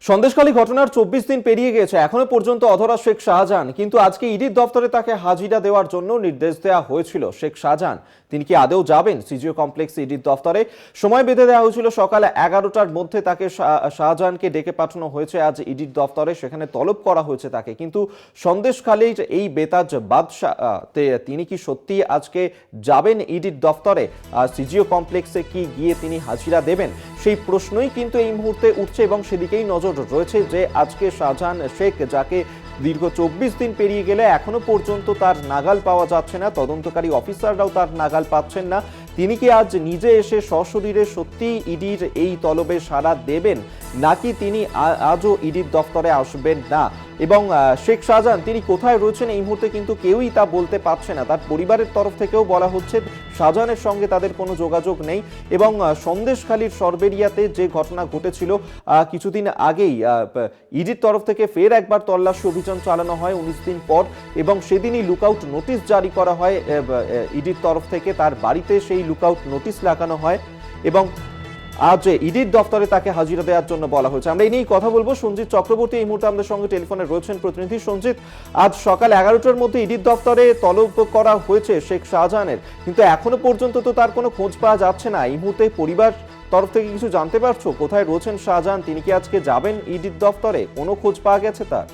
সন্দেশখালী ঘটনার 24 দিন পেরিয়ে গেছে, এখনো পর্যন্ত অধরা শেখ শাহজাহান। কিন্তু আজকে ইডির দপ্তরে তাকে হাজিরা দেওয়ার জন্য নির্দেশ দেওয়া হয়েছিল। শেখ শাহজাহান তিনি কি আদৌ যাবেন সিজিও কমপ্লেক্স ইডির দপ্তরে? সময় বেঁধে দেওয়া হয়েছিল সকাল 11টার মধ্যে তাকে শাহজাহানকে ডেকে পাঠানো হয়েছে আজ ইডির দপ্তরে, সেখানে তলব করা হয়েছে তাকে। কিন্তু সন্দেশখালীর এই বেতাজ বাদশাহ তিনি কি সত্যি আজকে যাবেন ইডির দপ্তরে? সিজিও কমপ্লেক্সে কি গিয়ে তিনি হাজিরা দেবেন? সেই প্রশ্নই কিন্তু এই মুহূর্তে উঠছে এবং সেদিকেই নজর রয়েছে যে আজকে শাহজাহান শেখ, যাকে দীর্ঘ 24 দিন পেরিয়ে গেলে এখনো পর্যন্ত তার নাগাল পাওয়া যাচ্ছে না, তদন্তকারী অফিসাররাও তার নাগাল পাচ্ছেন না, তিনি কি আজ নিজে এসে সশরীরে সত্যি ইডির এই তলবে সাড়া দেবেন, নাকি তিনি আজও ইডির দপ্তরে আসবেন না? এবং শেখ শাহজাহান তিনি কোথায় রয়েছেন এই মুহূর্তে কিন্তু কেউই তা বলতে পারছে না। তার পরিবারের তরফ থেকেও বলা হচ্ছে শাহজাহানের সঙ্গে তাদের কোনো যোগাযোগ নেই। এবং সন্দেশখালীর সরবেরিয়াতে যে ঘটনা ঘটেছিল কিছুদিন আগেই, ইডির তরফ থেকে ফের একবার তল্লাশি অভিযান চালানো হয় 19 দিন পর, এবং সেদিনই লুকআউট নোটিশ জারি করা হয় ইডির তরফ থেকে। তার বাড়িতে সেই লুকআউট নোটিশ লাগানো হয় এবং আজ ইডির দপ্তরে তাকে হাজিরা দেওয়ার জন্য বলা হয়েছে। আমরা এই নিয়েই কথা বলবো। সঞ্জিত চক্রবর্তী এই মুহূর্তে আমাদের সঙ্গে টেলিফোনে রয়েছেন প্রতিনিধি। সঞ্জিত, আজ সকাল 11টার মধ্যে ইডির দপ্তরে তলব করা হয়েছে শেখ শাহজাহানের, কিন্তু এখনো পর্যন্ত তো তার কোনো খোঁজ পাওয়া যাচ্ছে না। এই মুহূর্তে পরিবার তরফ থেকে কিছু জানতে পারছো কোথায় রয়েছেন শাহজাহান? তিনি কি আজকে যাবেন ইডির দপ্তরে? কোনো খোঁজ পাওয়া গেছে তার?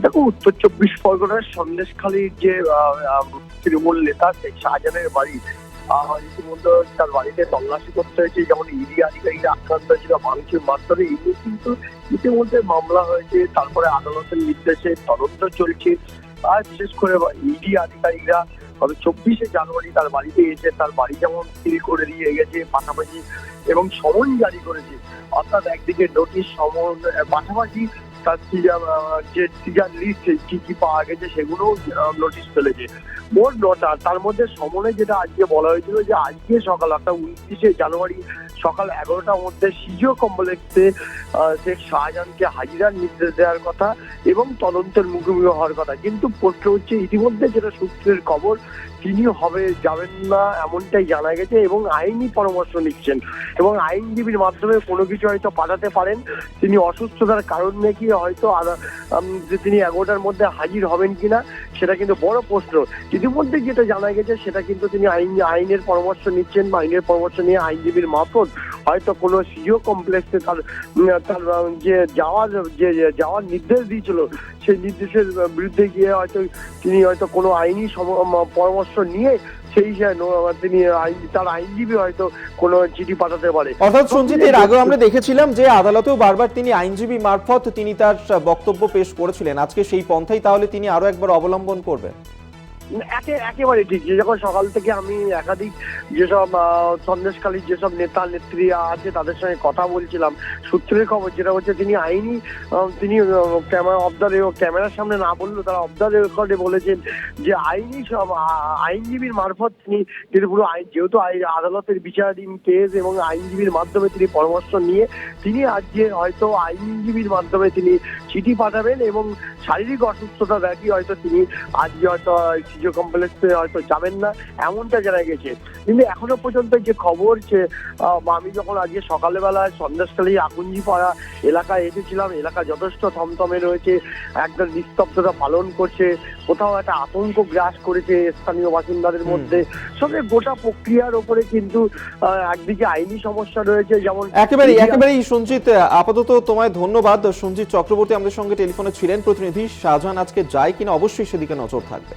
দেখো, উত্তর 24 পরগনার সন্দেশখালীর যে তৃণমূল নেতা শেখ শাহজাহানের বাড়ি, ইতিমধ্যে তার বাড়িতে তল্লাশি করতে হয়েছে। যেমন ইডি আধিকারিকরা আক্রান্ত হয়েছিল ভাঙচুর মাত্রে, এগুলো কিন্তু ইতিমধ্যে মামলা হয়েছে, তারপরে আদালতের নির্দেশে তদন্ত চলছে। আর বিশেষ করে ইডি আধিকারিকরা গত 24শে জানুয়ারি তার বাড়িতে এসে তার বাড়ি যেমন সিল করে দিয়ে গেছে, পাশাপাশি এবং সমন জারি করেছে। অর্থাৎ একদিকে নোটিশ, সমন, পাশাপাশি তার যে সিজার লিস্ট কি কি পাওয়া গেছে সেগুলো নোটিশ ফেলেছে। মোট 9টা, তার মধ্যে সমনে যেটা আজকে বলা হয়েছিল যে আজকে সকাল অর্থাৎ 29শে জানুয়ারি সকাল 11টার মধ্যে সিজিও কমপ্লেক্সে শেখ শাহজাহানকে হাজিরার নির্দেশ দেওয়ার কথা এবং তদন্তের মুখোমুখি হওয়ার কথা। কিন্তু প্রশ্ন হচ্ছে, ইতিমধ্যে যেটা সূত্রের খবর, তিনি যাবেন না এমনটাই জানা গেছে এবং আইনি পরামর্শ নিচ্ছেন এবং আইনজীবীর মাধ্যমে কোনো কিছু হয়তো পাঠাতে পারেন। তিনি অসুস্থতার কারণ দেখিয়ে হয়তো যে তিনি 11টার মধ্যে হাজির হবেন কিনা সেটা কিন্তু বড় প্রশ্ন। ইতিমধ্যে যেটা জানা গেছে সেটা কিন্তু তিনি আইনের পরামর্শ নিচ্ছেন বা আইনের পরামর্শ নিয়ে আইনজীবীর মারফত হয়তো কোনো সিজিও কমপ্লেক্সে তার যে যাওয়ার নির্দেশ দিয়েছিল সেই নির্দেশের বিরুদ্ধে গিয়ে হয়তো তিনি হয়তো কোনো আইনি পরামর্শ নিয়ে সেই তিনি তার আইনজীবী হয়তো কোনো চিঠি পাঠাতে পারে। অর্থাৎ সঞ্জিত, এর আগেও আমরা দেখেছিলাম যে আদালতেও বারবার তিনি আইনজীবী মারফত তিনি তার বক্তব্য পেশ করেছিলেন। আজকে সেই পন্থাই তাহলে তিনি আরো একবার অবলম্বন করবেন? একেবারে ঠিক। যখন সকাল থেকে আমি একাধিক যেসব সন্দেশখালীর যেসব নেতা নেত্রী আছে তাদের সঙ্গে কথা বলছিলাম, সূত্রের খবর যেটা হচ্ছে তিনি ক্যামেরার সামনে না বললেও তারা অফ দ্য রেকর্ডে বলেছেন যে আইনজীবীর মারফত তিনি পুরো যেহেতু আদালতের বিচারাধীন কেস এবং আইনজীবীর মাধ্যমে তিনি পরামর্শ নিয়ে তিনি আজকে হয়তো আইনজীবীর মাধ্যমে তিনি চিঠি পাঠাবেন এবং শারীরিক অসুস্থতা দেখি হয়তো তিনি আজকে হয়তো সিজিও কমপ্লেক্সে হয়তো যাবেন না এমনটা জানা গেছে। কিন্তু এখনো পর্যন্ত যে খবর, আমি যখন আজকে সকালবেলায় সন্দেশখালী আকুঞ্জিপাড়া এলাকায় এসেছিলাম, এলাকা যথেষ্ট থমথমে রয়েছে, একদম নিস্তব্ধতা পালন করছে, কোথাও একটা আতঙ্ক গ্রাস করেছে স্থানীয় বাসিন্দাদের মধ্যে। সঙ্গে গোটা প্রক্রিয়ার ওপরে কিন্তু একদিকে আইনি সমস্যা রয়েছে, যেমন একেবারেই সঞ্জিত, আপাতত তোমায় ধন্যবাদ। সঞ্জিত চক্রবর্তী আমাদের সঙ্গে টেলিফোনে ছিলেন প্রতিনিধি। শাহজাহান আজকে যায় কিনা অবশ্যই সেদিকে নজর থাকবে।